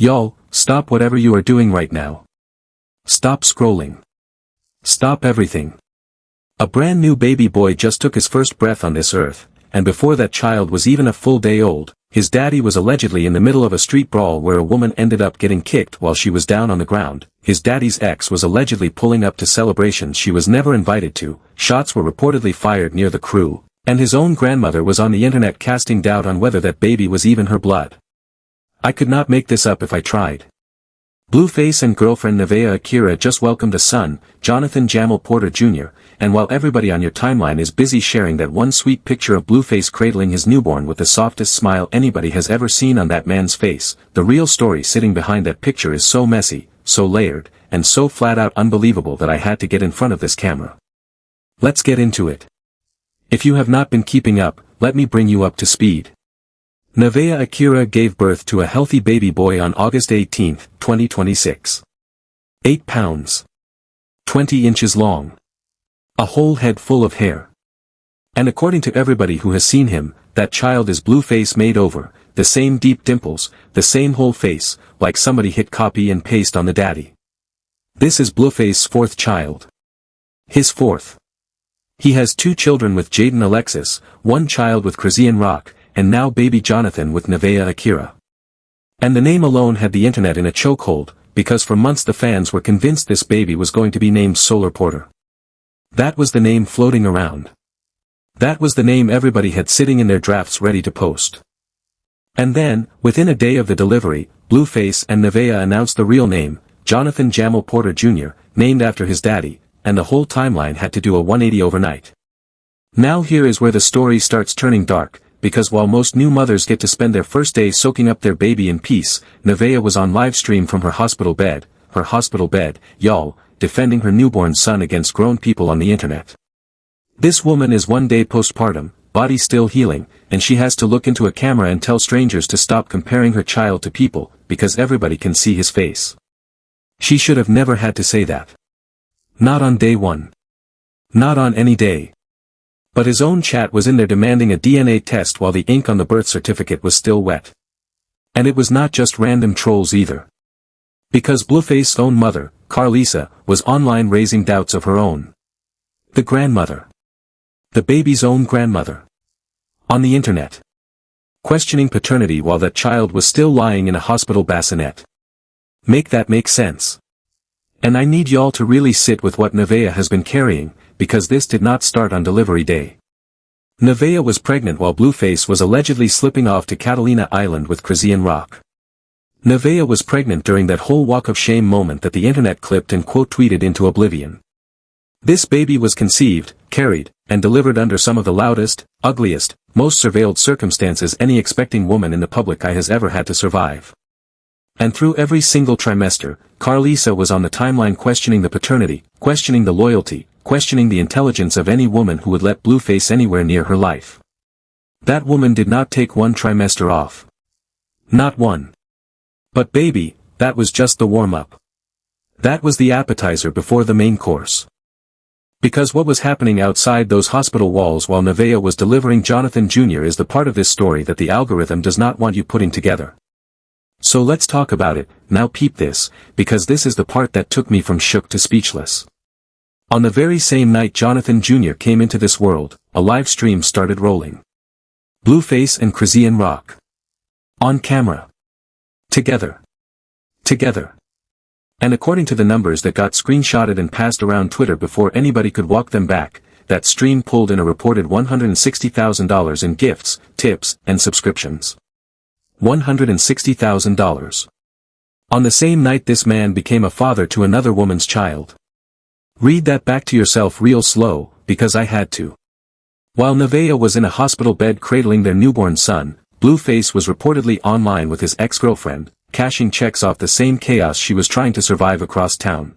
Y'all, stop whatever you are doing right now. Stop scrolling. Stop everything. A brand new baby boy just took his first breath on this earth, and before that child was even a full day old, his daddy was allegedly in the middle of a street brawl where a woman ended up getting kicked while she was down on the ground. His daddy's ex was allegedly pulling up to celebrations she was never invited to, shots were reportedly fired near the crew, and his own grandmother was on the internet casting doubt on whether that baby was even her blood. I could not make this up if I tried. Blueface and girlfriend Nevaeh Akira just welcomed a son, Jonathan Jamal Porter Jr., and while everybody on your timeline is busy sharing that one sweet picture of Blueface cradling his newborn with the softest smile anybody has ever seen on that man's face, the real story sitting behind that picture is so messy, so layered, and so flat-out unbelievable that I had to get in front of this camera. Let's get into it. If you have not been keeping up, let me bring you up to speed. Nevaeh Akira gave birth to a healthy baby boy on August 18, 2026. 8 pounds. 20 inches long. A whole head full of hair. And according to everybody who has seen him, that child is Blueface made over, the same deep dimples, the same whole face, like somebody hit copy and paste on the daddy. This is Blueface's 4th child. His 4th. He has 2 children with Jaden Alexis, 1 child with Chrisean Rock, and now baby Jonathan with Nevaeh Akira. And the name alone had the internet in a chokehold, because for months the fans were convinced this baby was going to be named Solar Porter. That was the name floating around. That was the name everybody had sitting in their drafts ready to post. And then, within a day of the delivery, Blueface and Nevaeh announced the real name, Jonathan Jamal Porter Jr., named after his daddy, and the whole timeline had to do a 180 overnight. Now here is where the story starts turning dark, because while most new mothers get to spend their first day soaking up their baby in peace, Nevaeh was on livestream from her hospital bed, y'all, defending her newborn son against grown people on the internet. This woman is 1 day postpartum, body still healing, and she has to look into a camera and tell strangers to stop comparing her child to people, because everybody can see his face. She should have never had to say that. Not on day 1. Not on any day. But his own chat was in there demanding a DNA test while the ink on the birth certificate was still wet. And it was not just random trolls either. Because Blueface's own mother, Carlisa, was online raising doubts of her own. The grandmother. The baby's own grandmother. On the internet. Questioning paternity while that child was still lying in a hospital bassinet. Make that make sense. And I need y'all to really sit with what Nevaeh has been carrying, because this did not start on delivery day. Nevaeh was pregnant while Blueface was allegedly slipping off to Catalina Island with Chrisean Rock. Nevaeh was pregnant during that whole walk of shame moment that the internet clipped and quote-tweeted into oblivion. This baby was conceived, carried, and delivered under some of the loudest, ugliest, most surveilled circumstances any expecting woman in the public eye has ever had to survive. And through every single trimester, Carlisa was on the timeline questioning the paternity, questioning the loyalty, questioning the intelligence of any woman who would let Blueface anywhere near her life. That woman did not take 1 trimester off. Not one. But baby, that was just the warm-up. That was the appetizer before the main course. Because what was happening outside those hospital walls while Nevaeh was delivering Jonathan Jr. is the part of this story that the algorithm does not want you putting together. So let's talk about it, now peep this, because this is the part that took me from shook to speechless. On the very same night Jonathan Jr. came into this world, a live stream started rolling. Blueface and Chrisean Rock. On camera. Together. Together. And according to the numbers that got screenshotted and passed around Twitter before anybody could walk them back, that stream pulled in a reported $160,000 in gifts, tips, and subscriptions. $160,000. On the same night this man became a father to another woman's child. Read that back to yourself real slow, because I had to. While Nevaeh was in a hospital bed cradling their newborn son, Blueface was reportedly online with his ex-girlfriend, cashing checks off the same chaos she was trying to survive across town.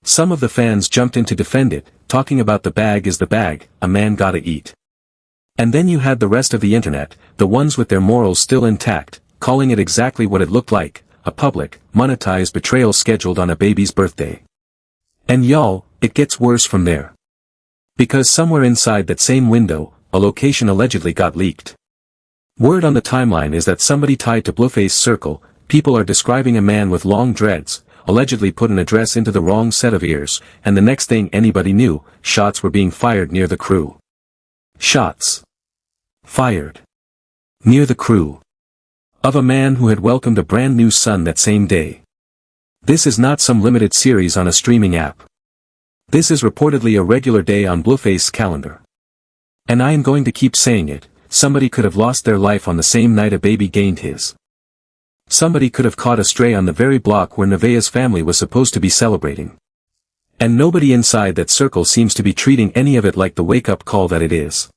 Some of the fans jumped in to defend it, talking about the bag is the bag, a man gotta eat. And then you had the rest of the internet, the ones with their morals still intact, calling it exactly what it looked like, a public, monetized betrayal scheduled on a baby's birthday. And y'all, it gets worse from there. Because somewhere inside that same window, a location allegedly got leaked. Word on the timeline is that somebody tied to Blueface's circle, People are describing a man with long dreads, allegedly put an address into the wrong set of ears, and the next thing anybody knew, shots were being fired near the crew. Shots fired near the crew of a man who had welcomed a brand new son that same day. This is not some limited series on a streaming app. This is reportedly a regular day on Blueface's calendar. And I am going to keep saying it, somebody could have lost their life on the same night a baby gained his. Somebody could have caught a stray on the very block where Nevaeh's family was supposed to be celebrating. And nobody inside that circle seems to be treating any of it like the wake-up call that it is.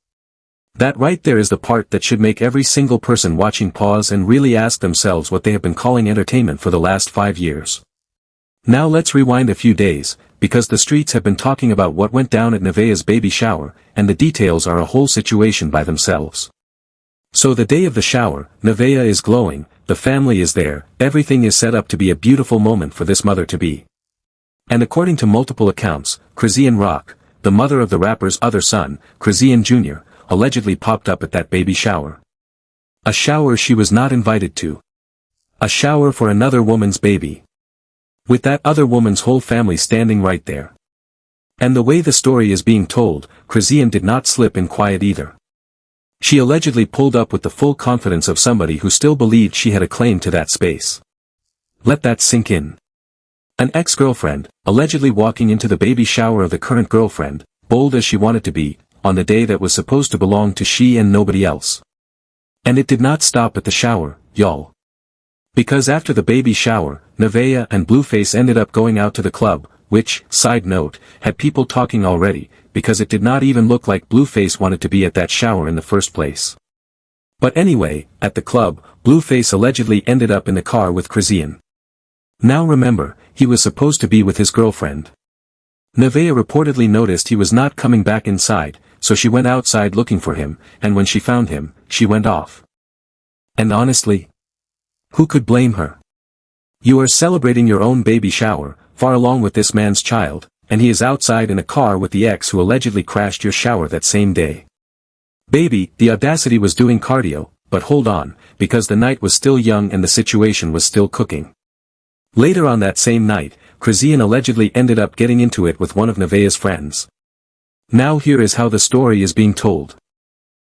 That right there is the part that should make every single person watching pause and really ask themselves what they have been calling entertainment for the last 5 years. Now let's rewind a few days, because the streets have been talking about what went down at Nevaeh's baby shower, and the details are a whole situation by themselves. So the day of the shower, Nevaeh is glowing, the family is there, everything is set up to be a beautiful moment for this mother-to-be. And according to multiple accounts, Chrisean Rock, the mother of the rapper's other son, Chrisean Jr., allegedly popped up at that baby shower. A shower she was not invited to. A shower for another woman's baby. With that other woman's whole family standing right there. And the way the story is being told, Chrisean did not slip in quiet either. She allegedly pulled up with the full confidence of somebody who still believed she had a claim to that space. Let that sink in. An ex-girlfriend, allegedly walking into the baby shower of the current girlfriend, bold as she wanted to be, on the day that was supposed to belong to she and nobody else. And it did not stop at the shower, y'all. Because after the baby shower, Nevaeh and Blueface ended up going out to the club, which, side note, had people talking already, because it did not even look like Blueface wanted to be at that shower in the first place. But anyway, at the club, Blueface allegedly ended up in the car with Chrisean. Now remember, he was supposed to be with his girlfriend. Nevaeh reportedly noticed he was not coming back inside, so she went outside looking for him, and when she found him, she went off. And honestly, who could blame her? You are celebrating your own baby shower, far along with this man's child, and he is outside in a car with the ex who allegedly crashed your shower that same day. Baby, the audacity was doing cardio, but hold on, because the night was still young and the situation was still cooking. Later on that same night, Chrisean allegedly ended up getting into it with one of Nevaeh's friends. Now here is how the story is being told.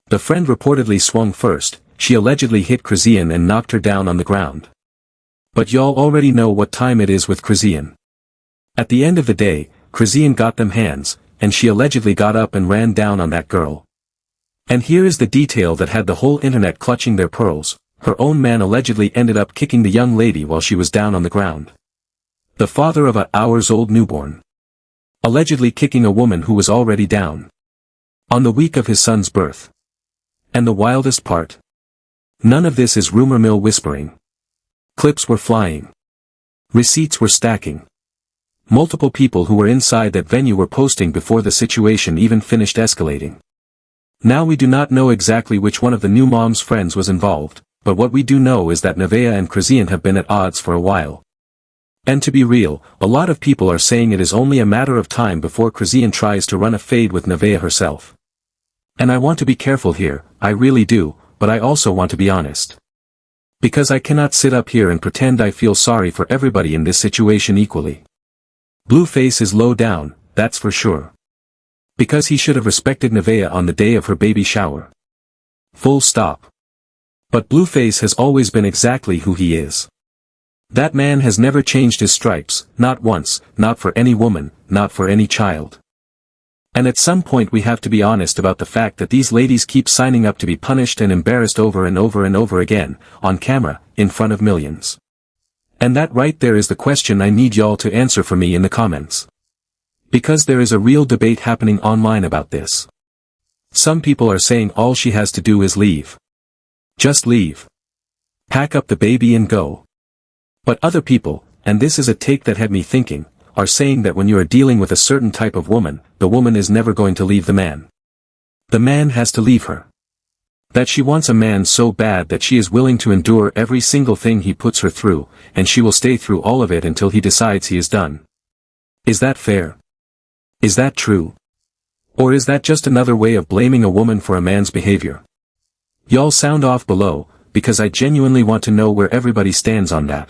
The friend reportedly swung first, she allegedly hit Chrisean and knocked her down on the ground. But y'all already know what time it is with Chrisean. At the end of the day, Chrisean got them hands, and she allegedly got up and ran down on that girl. And here is the detail that had the whole internet clutching their pearls, her own man allegedly ended up kicking the young lady while she was down on the ground. The father of a hours-old newborn. Allegedly kicking a woman who was already down. On the week of his son's birth. And the wildest part? None of this is rumor mill whispering. Clips were flying. Receipts were stacking. Multiple people who were inside that venue were posting before the situation even finished escalating. Now we do not know exactly which one of the new mom's friends was involved, but what we do know is that Nevaeh and Chrisean have been at odds for a while. And to be real, a lot of people are saying it is only a matter of time before Chrisean tries to run a fade with Nevaeh herself. And I want to be careful here, I really do, but I also want to be honest. Because I cannot sit up here and pretend I feel sorry for everybody in this situation equally. Blueface is low down, that's for sure. Because he should have respected Nevaeh on the day of her baby shower. Full stop. But Blueface has always been exactly who he is. That man has never changed his stripes, not once, not for any woman, not for any child. And at some point we have to be honest about the fact that these ladies keep signing up to be punished and embarrassed over and over and over again, on camera, in front of millions. And that right there is the question I need y'all to answer for me in the comments. Because there is a real debate happening online about this. Some people are saying all she has to do is leave. Just leave. Pack up the baby and go. But other people, and this is a take that had me thinking, are saying that when you are dealing with a certain type of woman, the woman is never going to leave the man. The man has to leave her. That she wants a man so bad that she is willing to endure every single thing he puts her through, and she will stay through all of it until he decides he is done. Is that fair? Is that true? Or is that just another way of blaming a woman for a man's behavior? Y'all sound off below, because I genuinely want to know where everybody stands on that.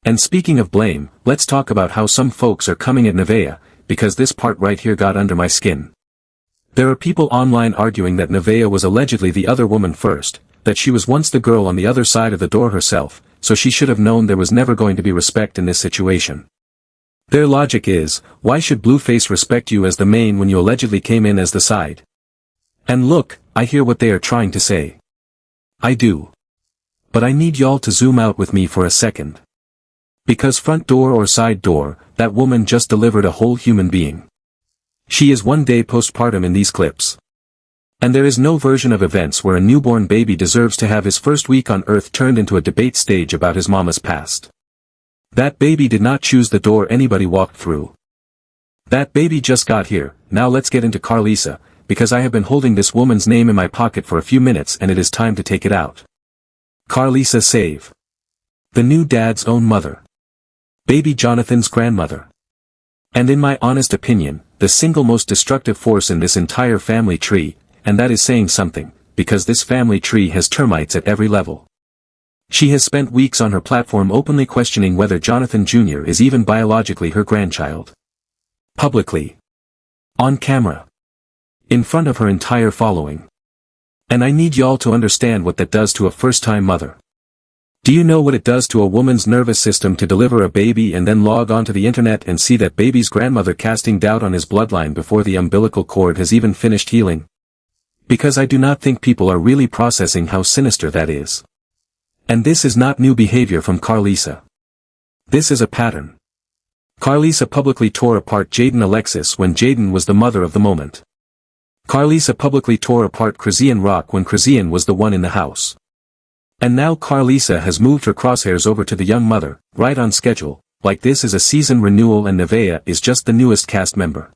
And speaking of blame, let's talk about how some folks are coming at Nevaeh, because this part right here got under my skin. There are people online arguing that Nevaeh was allegedly the other woman first, that she was once the girl on the other side of the door herself, so she should have known there was never going to be respect in this situation. Their logic is, why should Blueface respect you as the main when you allegedly came in as the side? And look, I hear what they are trying to say. I do. But I need y'all to zoom out with me for a second. Because front door or side door, that woman just delivered a whole human being. She is 1 day postpartum in these clips. And there is no version of events where a newborn baby deserves to have his first week on earth turned into a debate stage about his mama's past. That baby did not choose the door anybody walked through. That baby just got here. Now let's get into Carlisa, because I have been holding this woman's name in my pocket for a few minutes and it is time to take it out. Carlisa Save. The new dad's own mother. Baby Jonathan's grandmother. And in my honest opinion, the single most destructive force in this entire family tree, and that is saying something, because this family tree has termites at every level. She has spent weeks on her platform openly questioning whether Jonathan Jr. is even biologically her grandchild. Publicly. On camera. In front of her entire following. And I need y'all to understand what that does to a first-time mother. Do you know what it does to a woman's nervous system to deliver a baby and then log onto the internet and see that baby's grandmother casting doubt on his bloodline before the umbilical cord has even finished healing? Because I do not think people are really processing how sinister that is. And this is not new behavior from Carlisa. This is a pattern. Carlisa publicly tore apart Jaden Alexis when Jaden was the mother of the moment. Carlisa publicly tore apart Chrisean Rock when Chrisean was the one in the house. And now Carlisa has moved her crosshairs over to the young mother, right on schedule, like this is a season renewal and Nevaeh is just the newest cast member.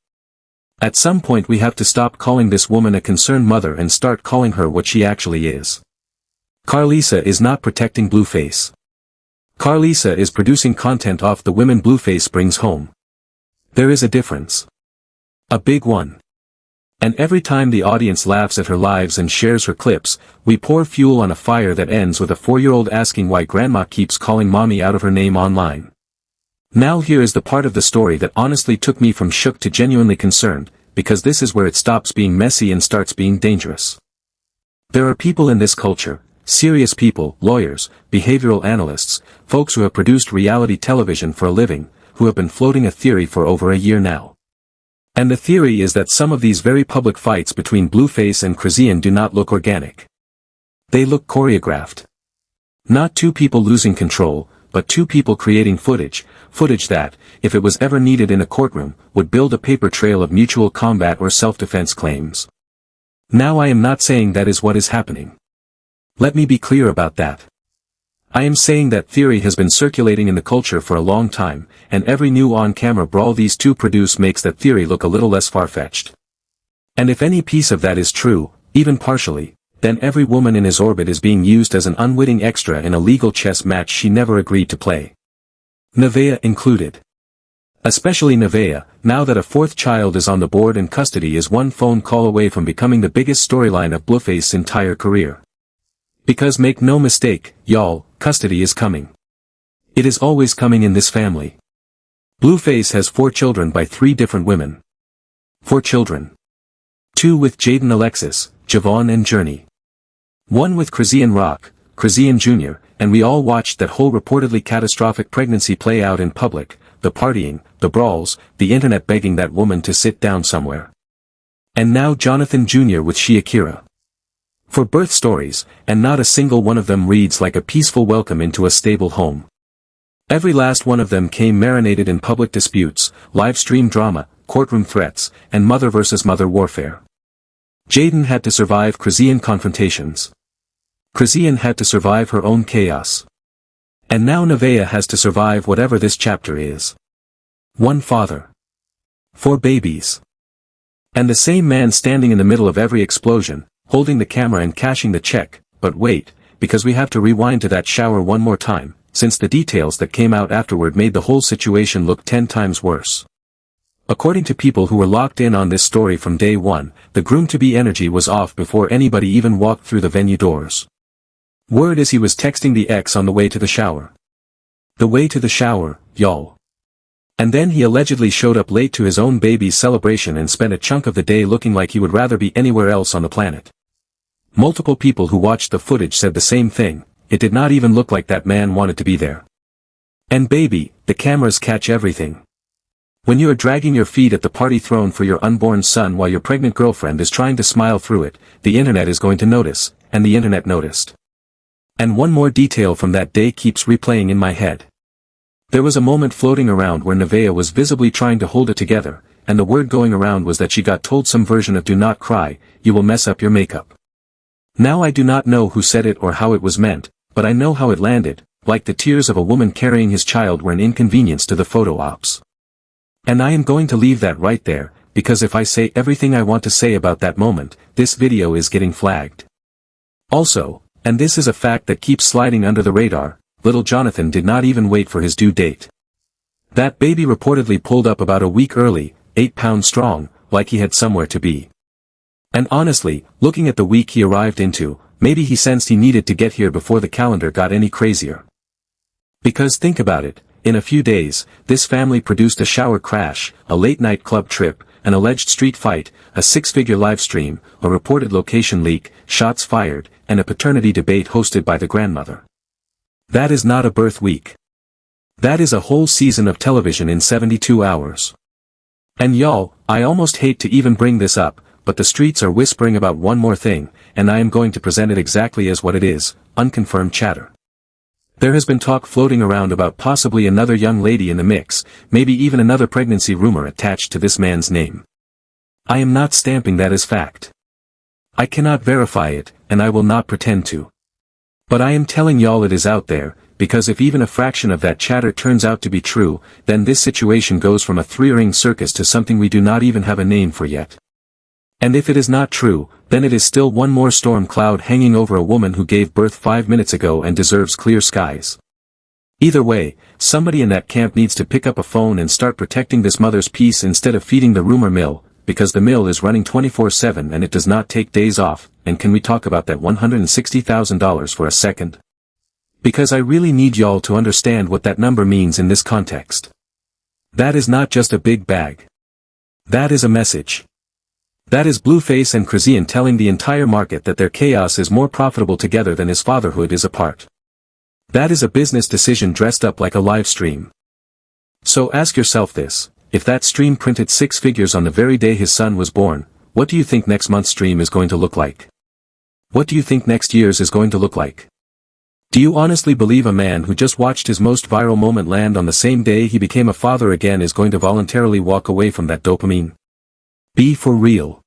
At some point we have to stop calling this woman a concerned mother and start calling her what she actually is. Carlisa is not protecting Blueface. Carlisa is producing content off the women Blueface brings home. There is a difference. A big one. And every time the audience laughs at her lives and shares her clips, we pour fuel on a fire that ends with a 4-year-old asking why grandma keeps calling mommy out of her name online. Now here is the part of the story that honestly took me from shook to genuinely concerned, because this is where it stops being messy and starts being dangerous. There are people in this culture, serious people, lawyers, behavioral analysts, folks who have produced reality television for a living, who have been floating a theory for over a year now. And the theory is that some of these very public fights between Blueface and Chrisean do not look organic. They look choreographed. Not two people losing control, but two people creating footage that, if it was ever needed in a courtroom, would build a paper trail of mutual combat or self-defense claims. Now I am not saying that is what is happening. Let me be clear about that. I am saying that theory has been circulating in the culture for a long time, and every new on-camera brawl these two produce makes that theory look a little less far-fetched. And if any piece of that is true, even partially, then every woman in his orbit is being used as an unwitting extra in a legal chess match she never agreed to play. Nevaeh included. Especially Nevaeh, now that a fourth child is on the board and custody is one phone call away from becoming the biggest storyline of Blueface's entire career. Because make no mistake, y'all, custody is coming. It is always coming in this family. Blueface has 4 children by 3 different women. 4 children. 2 with Jaden Alexis, Javon and Journey. 1 with Chrisean Rock, Chrisean Jr., and we all watched that whole reportedly catastrophic pregnancy play out in public, the partying, the brawls, the internet begging that woman to sit down somewhere. And now Jonathan Jr. with Akira. 4 birth stories, and not a single one of them reads like a peaceful welcome into a stable home. Every last one of them came marinated in public disputes, live stream drama, courtroom threats, and mother versus mother warfare. Jaden had to survive Chrisean confrontations. Chrisean had to survive her own chaos. And now Nevaeh has to survive whatever this chapter is. 1 father. 4 babies. And the same man standing in the middle of every explosion, holding the camera and cashing the check, but wait, because we have to rewind to that shower one more time, since the details that came out afterward made the whole situation look 10 times worse. According to people who were locked in on this story from day one, the groom-to-be energy was off before anybody even walked through the venue doors. Word is he was texting the ex on the way to the shower. The way to the shower, y'all. And then he allegedly showed up late to his own baby's celebration and spent a chunk of the day looking like he would rather be anywhere else on the planet. Multiple people who watched the footage said the same thing, it did not even look like that man wanted to be there. And baby, the cameras catch everything. When you are dragging your feet at the party thrown for your unborn son while your pregnant girlfriend is trying to smile through it, the internet is going to notice, and the internet noticed. And one more detail from that day keeps replaying in my head. There was a moment floating around where Nevaeh was visibly trying to hold it together, and the word going around was that she got told some version of "do not cry, you will mess up your makeup." Now I do not know who said it or how it was meant, but I know how it landed, like the tears of a woman carrying his child were an inconvenience to the photo ops. And I am going to leave that right there, because if I say everything I want to say about that moment, this video is getting flagged. Also, and this is a fact that keeps sliding under the radar, little Jonathan did not even wait for his due date. That baby reportedly pulled up about a week early, 8 pounds strong, like he had somewhere to be. And honestly, looking at the week he arrived into, maybe he sensed he needed to get here before the calendar got any crazier. Because think about it, in a few days, this family produced a shower crash, a late-night club trip, an alleged street fight, a 6-figure livestream, a reported location leak, shots fired, and a paternity debate hosted by the grandmother. That is not a birth week. That is a whole season of television in 72 hours. And y'all, I almost hate to even bring this up, but the streets are whispering about one more thing, and I am going to present it exactly as what it is, unconfirmed chatter. There has been talk floating around about possibly another young lady in the mix, maybe even another pregnancy rumor attached to this man's name. I am not stamping that as fact. I cannot verify it, and I will not pretend to. But I am telling y'all it is out there, because if even a fraction of that chatter turns out to be true, then this situation goes from a three-ring circus to something we do not even have a name for yet. And if it is not true, then it is still one more storm cloud hanging over a woman who gave birth 5 minutes ago and deserves clear skies. Either way, somebody in that camp needs to pick up a phone and start protecting this mother's peace instead of feeding the rumor mill, because the mill is running 24/7 and it does not take days off. And can we talk about that $160,000 for a second? Because I really need y'all to understand what that number means in this context. That is not just a big bag. That is a message. That is Blueface and Chrisean telling the entire market that their chaos is more profitable together than his fatherhood is apart. That is a business decision dressed up like a live stream. So ask yourself this, if that stream printed 6 figures on the very day his son was born, what do you think next month's stream is going to look like? What do you think next year's is going to look like? Do you honestly believe a man who just watched his most viral moment land on the same day he became a father again is going to voluntarily walk away from that dopamine? Be for real.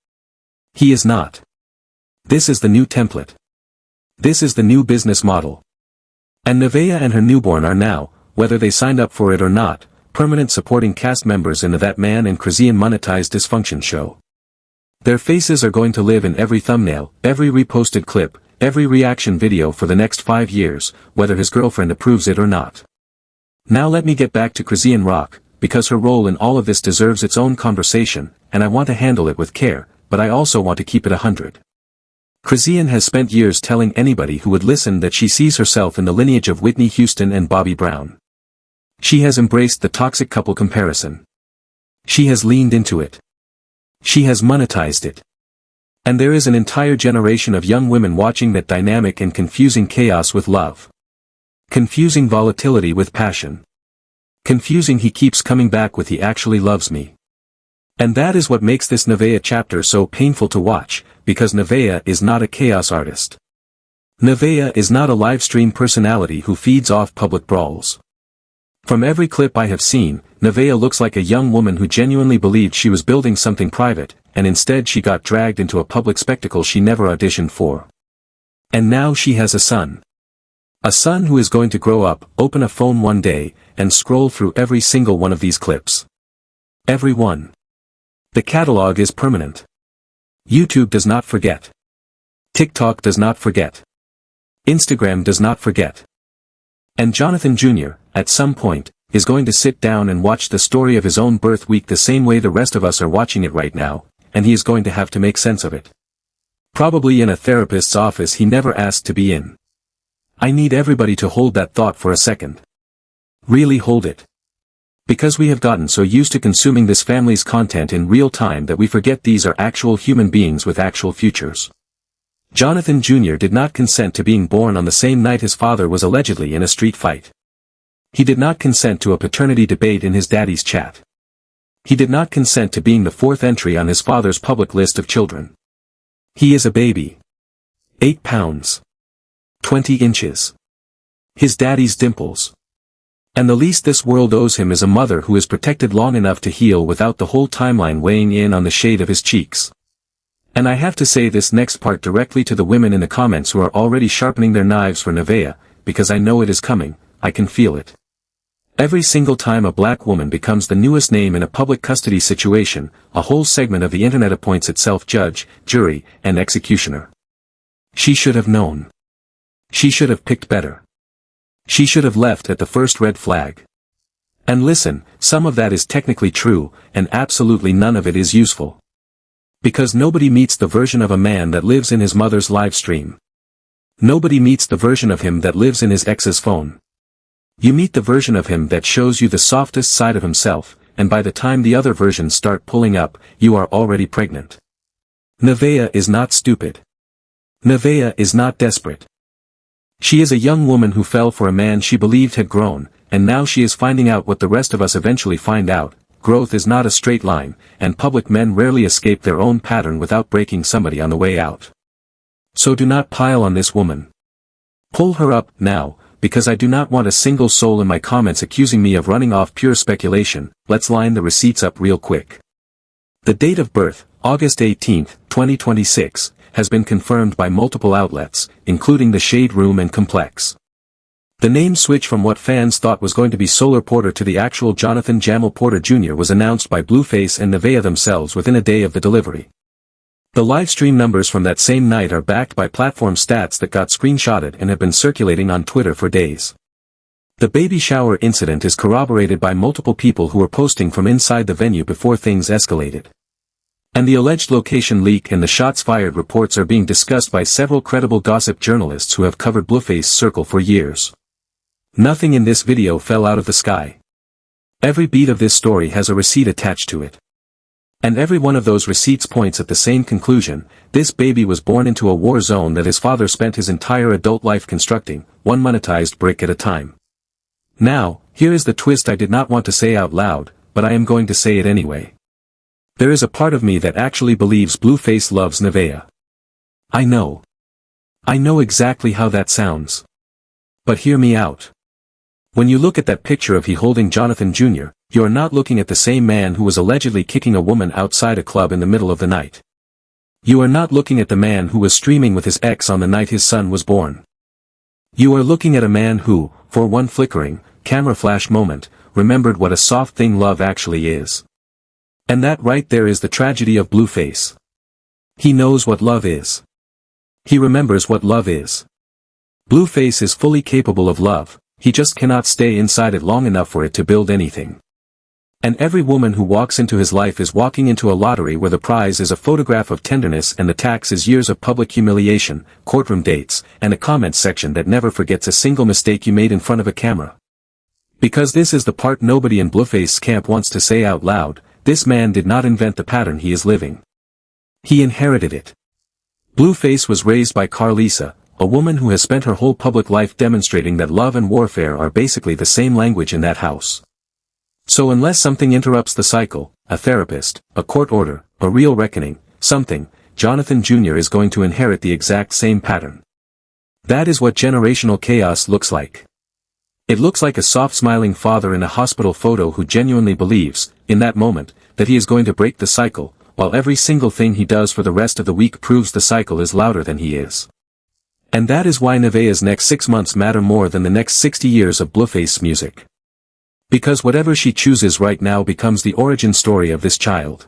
He is not. This is the new template. This is the new business model. And Nevaeh and her newborn are now, whether they signed up for it or not, permanent supporting cast members in the That Man and Chrisean monetized dysfunction show. Their faces are going to live in every thumbnail, every reposted clip, every reaction video for the next 5 years, whether his girlfriend approves it or not. Now let me get back to Chrisean Rock, because her role in all of this deserves its own conversation, and I want to handle it with care, but I also want to keep it 100. Chrisean has spent years telling anybody who would listen that she sees herself in the lineage of Whitney Houston and Bobby Brown. She has embraced the toxic couple comparison. She has leaned into it. She has monetized it. And there is an entire generation of young women watching that dynamic and confusing chaos with love. Confusing volatility with passion. Confusing he keeps coming back with he actually loves me. And that is what makes this Nevaeh chapter so painful to watch, because Nevaeh is not a chaos artist. Nevaeh is not a live stream personality who feeds off public brawls. From every clip I have seen, Nevaeh looks like a young woman who genuinely believed she was building something private, and instead she got dragged into a public spectacle she never auditioned for. And now she has a son. A son who is going to grow up, open a phone one day, and scroll through every single one of these clips. Every one. The catalog is permanent. YouTube does not forget. TikTok does not forget. Instagram does not forget. And Jonathan Jr., at some point, is going to sit down and watch the story of his own birth week the same way the rest of us are watching it right now, and he is going to have to make sense of it. Probably in a therapist's office he never asked to be in. I need everybody to hold that thought for a second. Really hold it. Because we have gotten so used to consuming this family's content in real time that we forget these are actual human beings with actual futures. Jonathan Jr. did not consent to being born on the same night his father was allegedly in a street fight. He did not consent to a paternity debate in his daddy's chat. He did not consent to being the fourth entry on his father's public list of children. He is a baby. 8 pounds. 20 inches. His daddy's dimples. And the least this world owes him is a mother who is protected long enough to heal without the whole timeline weighing in on the shade of his cheeks. And I have to say this next part directly to the women in the comments who are already sharpening their knives for Nevaeh, because I know it is coming, I can feel it. Every single time a black woman becomes the newest name in a public custody situation, a whole segment of the internet appoints itself judge, jury, and executioner. She should have known. She should have picked better. She should have left at the first red flag. And listen, some of that is technically true, and absolutely none of it is useful. Because nobody meets the version of a man that lives in his mother's live stream. Nobody meets the version of him that lives in his ex's phone. You meet the version of him that shows you the softest side of himself, and by the time the other versions start pulling up, you are already pregnant. Nevaeh is not stupid. Nevaeh is not desperate. She is a young woman who fell for a man she believed had grown, and now she is finding out what the rest of us eventually find out. Growth is not a straight line, and public men rarely escape their own pattern without breaking somebody on the way out. So do not pile on this woman. Pull her up, now, because I do not want a single soul in my comments accusing me of running off pure speculation. Let's line the receipts up real quick. The date of birth, August 18, 2026, has been confirmed by multiple outlets, including the Shade Room and Complex. The name switch from what fans thought was going to be Solar Porter to the actual Jonathan Jamal Porter Jr. was announced by Blueface and Nevaeh themselves within a day of the delivery. The livestream numbers from that same night are backed by platform stats that got screenshotted and have been circulating on Twitter for days. The baby shower incident is corroborated by multiple people who were posting from inside the venue before things escalated. And the alleged location leak and the shots fired reports are being discussed by several credible gossip journalists who have covered Blueface Circle for years. Nothing in this video fell out of the sky. Every beat of this story has a receipt attached to it. And every one of those receipts points at the same conclusion: this baby was born into a war zone that his father spent his entire adult life constructing, one monetized brick at a time. Now, here is the twist I did not want to say out loud, but I am going to say it anyway. There is a part of me that actually believes Blueface loves Nevaeh. I know. I know exactly how that sounds. But hear me out. When you look at that picture of he holding Jonathan Jr., you are not looking at the same man who was allegedly kicking a woman outside a club in the middle of the night. You are not looking at the man who was streaming with his ex on the night his son was born. You are looking at a man who, for one flickering, camera flash moment, remembered what a soft thing love actually is. And that right there is the tragedy of Blueface. He knows what love is. He remembers what love is. Blueface is fully capable of love, he just cannot stay inside it long enough for it to build anything. And every woman who walks into his life is walking into a lottery where the prize is a photograph of tenderness and the tax is years of public humiliation, courtroom dates, and a comment section that never forgets a single mistake you made in front of a camera. Because this is the part nobody in Blueface's camp wants to say out loud: this man did not invent the pattern he is living. He inherited it. Blueface was raised by Carlisa, a woman who has spent her whole public life demonstrating that love and warfare are basically the same language in that house. So unless something interrupts the cycle, a therapist, a court order, a real reckoning, something, Jonathan Jr. is going to inherit the exact same pattern. That is what generational chaos looks like. It looks like a soft-smiling father in a hospital photo who genuinely believes, in that moment, that he is going to break the cycle, while every single thing he does for the rest of the week proves the cycle is louder than he is. And that is why Nevaeh's next 6 months matter more than the next 60 years of Blueface music. Because whatever she chooses right now becomes the origin story of this child.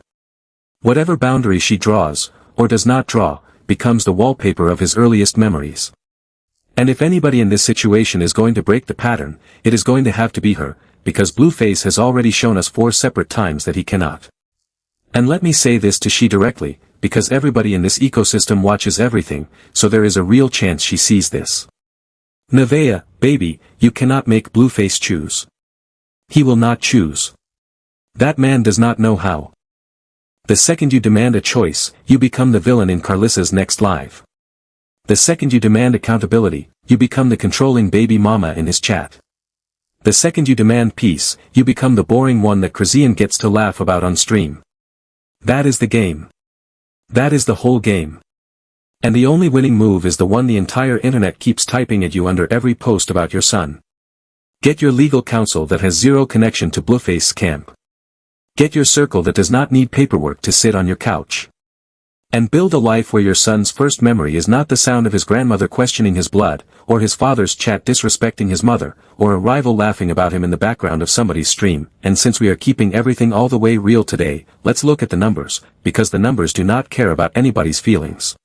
Whatever boundary she draws, or does not draw, becomes the wallpaper of his earliest memories. And if anybody in this situation is going to break the pattern, it is going to have to be her, because Blueface has already shown us 4 separate times that he cannot. And let me say this to she directly, because everybody in this ecosystem watches everything, so there is a real chance she sees this. Nevaeh, baby, you cannot make Blueface choose. He will not choose. That man does not know how. The second you demand a choice, you become the villain in Carlissa's next live. The second you demand accountability, you become the controlling baby mama in his chat. The second you demand peace, you become the boring one that Chrisean gets to laugh about on stream. That is the game. That is the whole game. And the only winning move is the one the entire internet keeps typing at you under every post about your son. Get your legal counsel that has zero connection to Blueface's camp. Get your circle that does not need paperwork to sit on your couch. And build a life where your son's first memory is not the sound of his grandmother questioning his blood, or his father's chat disrespecting his mother, or a rival laughing about him in the background of somebody's stream. And since we are keeping everything all the way real today, let's look at the numbers, because the numbers do not care about anybody's feelings.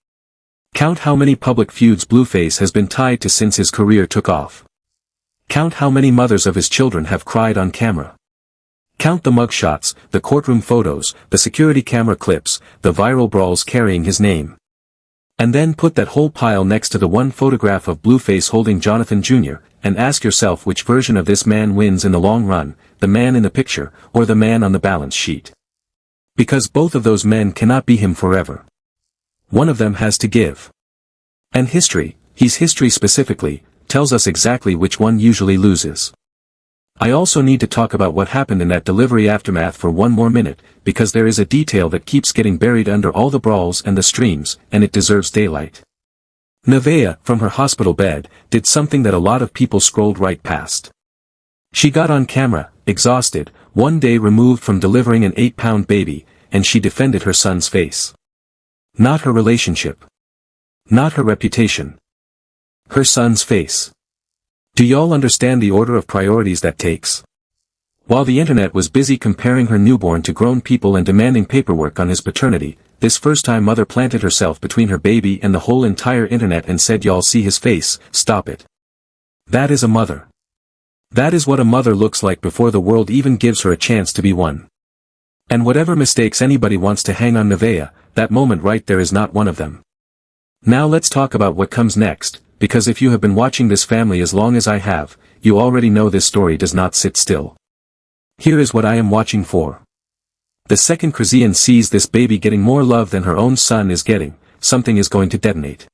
Count how many public feuds Blueface has been tied to since his career took off. Count how many mothers of his children have cried on camera. Count the mugshots, the courtroom photos, the security camera clips, the viral brawls carrying his name. And then put that whole pile next to the one photograph of Blueface holding Jonathan Jr., and ask yourself which version of this man wins in the long run, the man in the picture, or the man on the balance sheet. Because both of those men cannot be him forever. One of them has to give. And history, his history specifically, tells us exactly which one usually loses. I also need to talk about what happened in that delivery aftermath for one more minute, because there is a detail that keeps getting buried under all the brawls and the streams, and it deserves daylight. Nevaeh, from her hospital bed, did something that a lot of people scrolled right past. She got on camera, exhausted, one day removed from delivering an 8-pound baby, and she defended her son's face. Not her relationship. Not her reputation. Her son's face. Do y'all understand the order of priorities that takes? While the internet was busy comparing her newborn to grown people and demanding paperwork on his paternity, this first-time mother planted herself between her baby and the whole entire internet and said, y'all see his face, stop it. That is a mother. That is what a mother looks like before the world even gives her a chance to be one. And whatever mistakes anybody wants to hang on Nevaeh, that moment right there is not one of them. Now let's talk about what comes next. Because if you have been watching this family as long as I have, you already know this story does not sit still. Here is what I am watching for. The second Chrisean sees this baby getting more love than her own son is getting, something is going to detonate.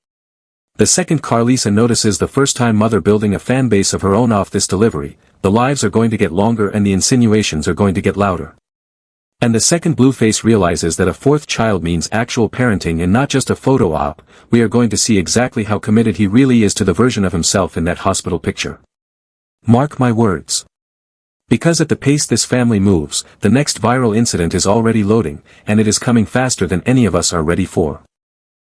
The second Carlissa notices the first-time mother building a fan base of her own off this delivery, the lives are going to get longer and the insinuations are going to get louder. And the second Blueface realizes that a fourth child means actual parenting and not just a photo op, we are going to see exactly how committed he really is to the version of himself in that hospital picture. Mark my words. Because at the pace this family moves, the next viral incident is already loading, and it is coming faster than any of us are ready for.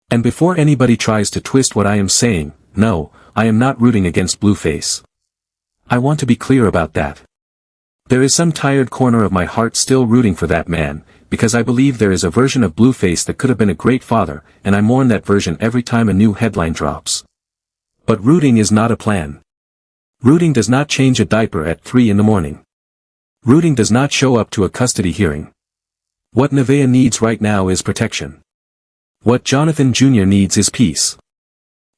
And before anybody tries to twist what I am saying, no, I am not rooting against Blueface. I want to be clear about that. There is some tired corner of my heart still rooting for that man, because I believe there is a version of Blueface that could have been a great father, and I mourn that version every time a new headline drops. But rooting is not a plan. Rooting does not change a diaper at 3 in the morning. Rooting does not show up to a custody hearing. What Nevaeh needs right now is protection. What Jonathan Jr. needs is peace.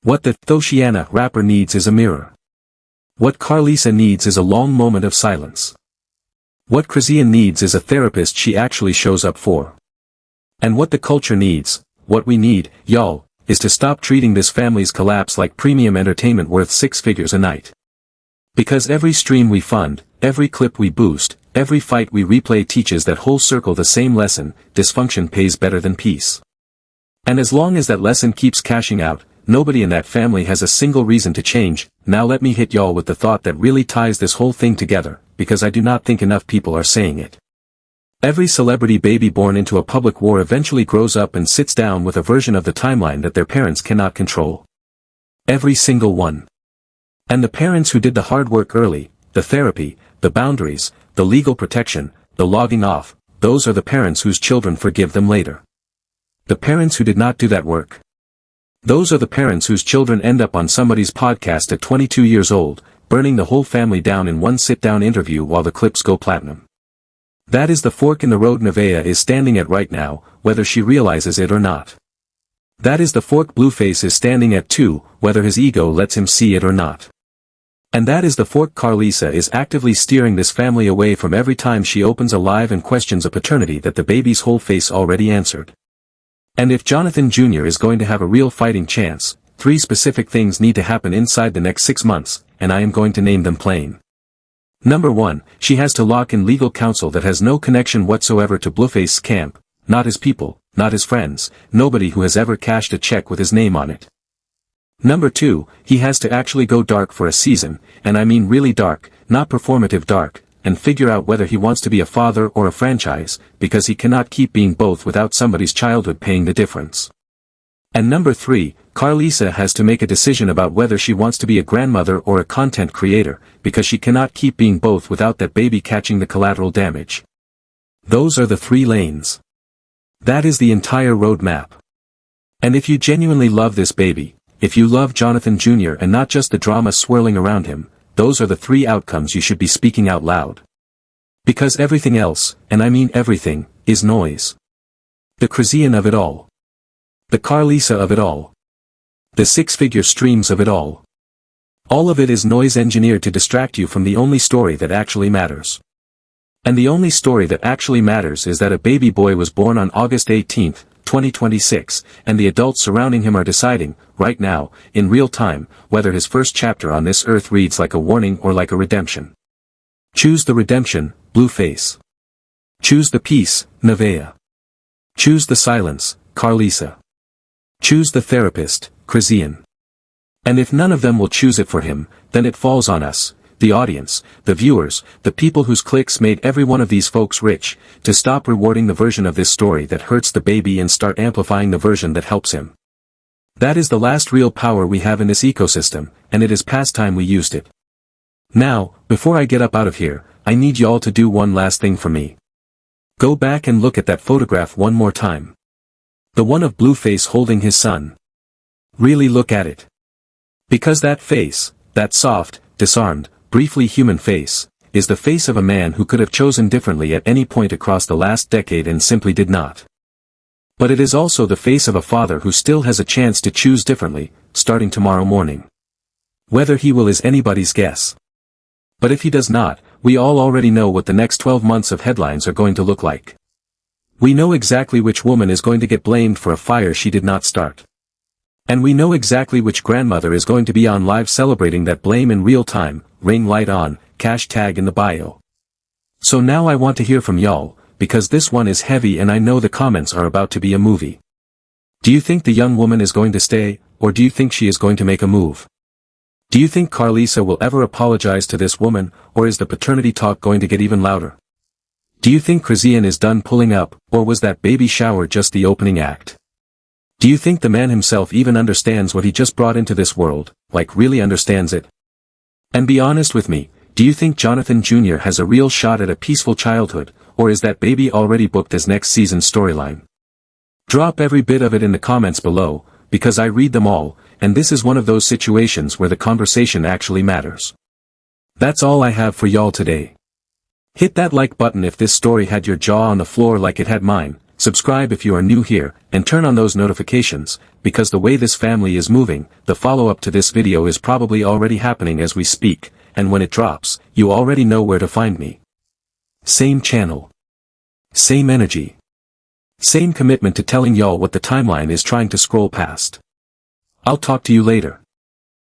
What the Thoshiana rapper needs is a mirror. What Carlissa needs is a long moment of silence. What Chrisean needs is a therapist she actually shows up for. And what the culture needs, what we need, y'all, is to stop treating this family's collapse like premium entertainment worth 6 figures a night. Because every stream we fund, every clip we boost, every fight we replay teaches that whole circle the same lesson, dysfunction pays better than peace. And as long as that lesson keeps cashing out, nobody in that family has a single reason to change. Now let me hit y'all with the thought that really ties this whole thing together, because I do not think enough people are saying it. Every celebrity baby born into a public war eventually grows up and sits down with a version of the timeline that their parents cannot control. Every single one. And the parents who did the hard work early, the therapy, the boundaries, the legal protection, the logging off, those are the parents whose children forgive them later. The parents who did not do that work. Those are the parents whose children end up on somebody's podcast at 22 years old, burning the whole family down in one sit-down interview while the clips go platinum. That is the fork in the road Nevaeh is standing at right now, whether she realizes it or not. That is the fork Blueface is standing at too, whether his ego lets him see it or not. And that is the fork. Carlisa is actively steering this family away from every time she opens a live and questions a paternity that the baby's whole face already answered. And if Jonathan Jr. is going to have a real fighting chance, 3 specific things need to happen inside the next 6 months, and I am going to name them plain. Number 1, she has to lock in legal counsel that has no connection whatsoever to Blueface's camp, not his people, not his friends, nobody who has ever cashed a check with his name on it. Number 2, he has to actually go dark for a season, and I mean really dark, not performative dark, and figure out whether he wants to be a father or a franchise, because he cannot keep being both without somebody's childhood paying the difference. And number 3, Carlisa has to make a decision about whether she wants to be a grandmother or a content creator, because she cannot keep being both without that baby catching the collateral damage. Those are the 3 lanes. That is the entire roadmap. And if you genuinely love this baby, if you love Jonathan Jr. and not just the drama swirling around him, those are the 3 outcomes you should be speaking out loud. Because everything else, and I mean everything, is noise. The Chrisean of it all. The Carlisa of it all. The 6-figure streams of it all. All of it is noise engineered to distract you from the only story that actually matters. And the only story that actually matters is that a baby boy was born on August 18, 2026, and the adults surrounding him are deciding, right now, in real time, whether his first chapter on this earth reads like a warning or like a redemption. Choose the redemption, Blueface. Choose the peace, Nevaeh. Choose the silence, Carlisa. Choose the therapist, Chrisean. And if none of them will choose it for him, then it falls on us, the audience, the viewers, the people whose clicks made every one of these folks rich, to stop rewarding the version of this story that hurts the baby and start amplifying the version that helps him. That is the last real power we have in this ecosystem, and it is past time we used it. Now, before I get up out of here, I need y'all to do one last thing for me. Go back and look at that photograph one more time. The one of Blueface holding his son. Really look at it. Because that face, that soft, disarmed, briefly human face, is the face of a man who could have chosen differently at any point across the last decade and simply did not. But it is also the face of a father who still has a chance to choose differently, starting tomorrow morning. Whether he will is anybody's guess. But if he does not, we all already know what the next 12 months of headlines are going to look like. We know exactly which woman is going to get blamed for a fire she did not start. And we know exactly which grandmother is going to be on live celebrating that blame in real time, ring light on, #tag in the bio. So now I want to hear from y'all, because this one is heavy and I know the comments are about to be a movie. Do you think the young woman is going to stay, or do you think she is going to make a move? Do you think Carlisa will ever apologize to this woman, or is the paternity talk going to get even louder? Do you think Chrisean is done pulling up, or was that baby shower just the opening act? Do you think the man himself even understands what he just brought into this world, like really understands it? And be honest with me, do you think Jonathan Jr. has a real shot at a peaceful childhood, or is that baby already booked as next season's storyline? Drop every bit of it in the comments below, because I read them all, and this is one of those situations where the conversation actually matters. That's all I have for y'all today. Hit that like button if this story had your jaw on the floor like it had mine. Subscribe if you are new here, and turn on those notifications, because the way this family is moving, the follow-up to this video is probably already happening as we speak, and when it drops, you already know where to find me. Same channel. Same energy. Same commitment to telling y'all what the timeline is trying to scroll past. I'll talk to you later.